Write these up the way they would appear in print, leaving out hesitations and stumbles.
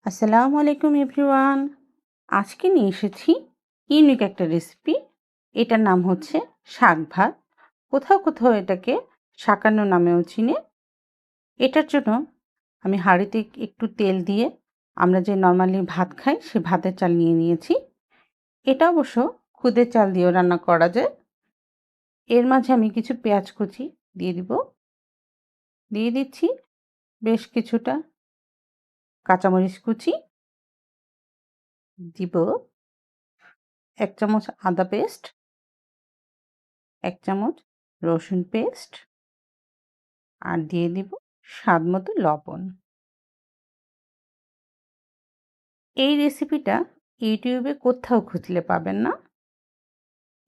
আসসালামু আলাইকুম এভরিওয়ান। আজকে নিয়ে এসেছি ইউনিক একটা রেসিপি। এটার নাম হচ্ছে শাক ভাত। কোথাও কোথাও এটাকে শাকান্ন নামেও চিনে। এটার জন্য আমি হাঁড়িতে একটু তেল দিয়ে আমরা যে নর্মালি ভাত খাই সে ভাতের চাল নিয়ে নিয়েছি। এটা অবশ্য খুদের চাল দিয়েও রান্না করা যায়। এর মাঝে আমি কিছু পেঁয়াজ কুচি দিয়ে দিয়ে দিচ্ছি বেশ কিছুটা কাঁচামরিচ কুচি, দিব ১ চামচ আদা পেস্ট, ১ চামচ রসুন পেস্ট আর দিয়ে দিব স্বাদ মতো লবণ। এই রেসিপিটা ইউটিউবে কোথাও খুঁজলে পাবেন না।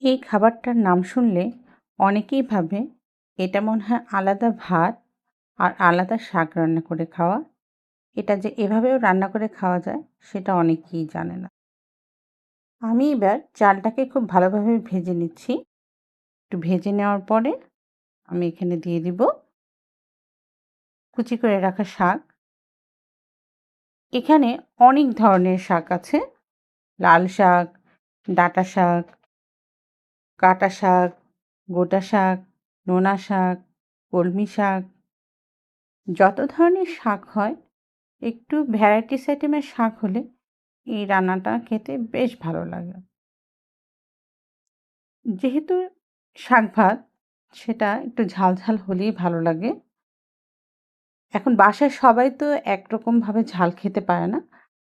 এই খাবারটার নাম শুনলে অনেকেই ভাবে এটা মনে হয় আলাদা ভাত আর আলাদা শাক রান্না করে খাওয়া। এটা যে এভাবেও রান্না করে খাওয়া যায় সেটা অনেকেই জানে না। আমি এবার চালটাকে খুব ভালোভাবে ভেজে নিচ্ছি। একটু ভেজে নেওয়ার পরে আমি এখানে দিয়ে দিব কুচি করে রাখা শাক। এখানে অনেক ধরনের শাক আছে। লাল শাক, ডাঁটা শাক, কাটা শাক, গোটা শাক, নোনা শাক, কলমি শাক। যত ধরনের শাক হয় একটু ভ্যারাইটিস আইটেমের শাক হলে এই রান্নাটা খেতে বেশ ভালো লাগে। যেহেতু শাক ভাত সেটা একটু ঝাল ঝাল হলেই ভালো লাগে। এখন বাসায় সবাই তো একরকমভাবে ঝাল খেতে পারে না,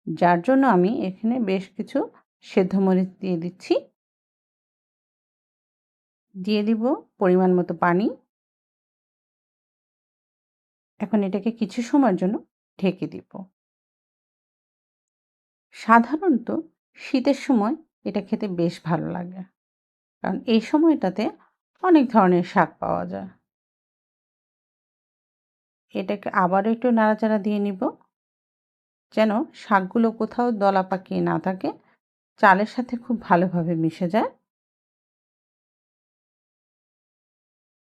যার জন্য আমি এখানে বেশ কিছু সেদ্ধ মরিচ দিয়ে দিচ্ছি। দিয়ে দিব পরিমাণ মতো পানি। এখন এটাকে কিছু সময়ের জন্য ঢেকে দিব। সাধারণত শীতের সময় এটা খেতে বেশ ভালো লাগে, কারণ এই সময়টাতে অনেক ধরনের শাক পাওয়া যায়। এটাকে আবারও একটু নাড়াচাড়া দিয়ে নিব, যেন শাকগুলো কোথাও দলা পাকিয়ে না থাকে, চালের সাথে খুব ভালোভাবে মিশে যায়।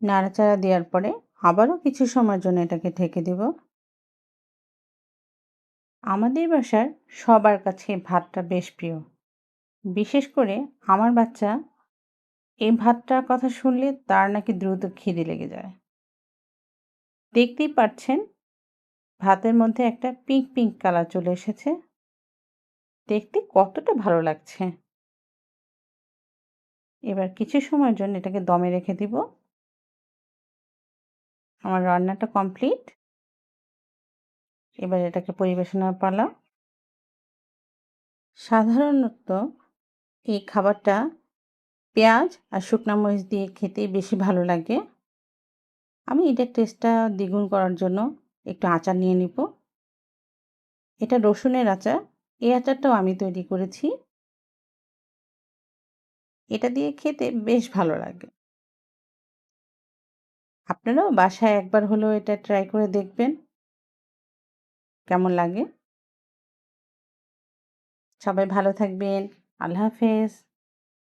নাড়াচাড়া দেওয়ার পরে আবারও কিছু সময়ের জন্য এটাকে ঢেকে দেব। আমাদের বাসার সবার কাছে ভাতটা বেশ প্রিয়। বিশেষ করে আমার বাচ্চা এই ভাতটার কথা শুনলে তার নাকি দ্রুত খিদে লেগে যায়। দেখতেই পাচ্ছেন ভাতের মধ্যে একটা পিঙ্ক পিঙ্ক কালার চলে এসেছে। দেখতে কতটা ভালো লাগছে। এবার কিছু সময়ের জন্য এটাকে দমে রেখে দিব। আমার রান্নাটা কমপ্লিট। এবার এটাকে পরিবেশনের পালা। সাধারণত এই খাবারটা পেঁয়াজ আর শুকনা মরিচ দিয়ে খেতেই বেশি ভালো লাগে। আমি এটার টেস্টটা দ্বিগুণ করার জন্য একটু আচার নিয়ে নিব। এটা রসুনের আচার। এই আচারটাও আমি তৈরি করেছি। এটা দিয়ে খেতে বেশ ভালো লাগে। আপনারাও বাসায় একবার হলেও এটা ট্রাই করে দেখবেন কেমন লাগে। সবাই ভালো থাকবেন। আল্লাহ হাফেজ।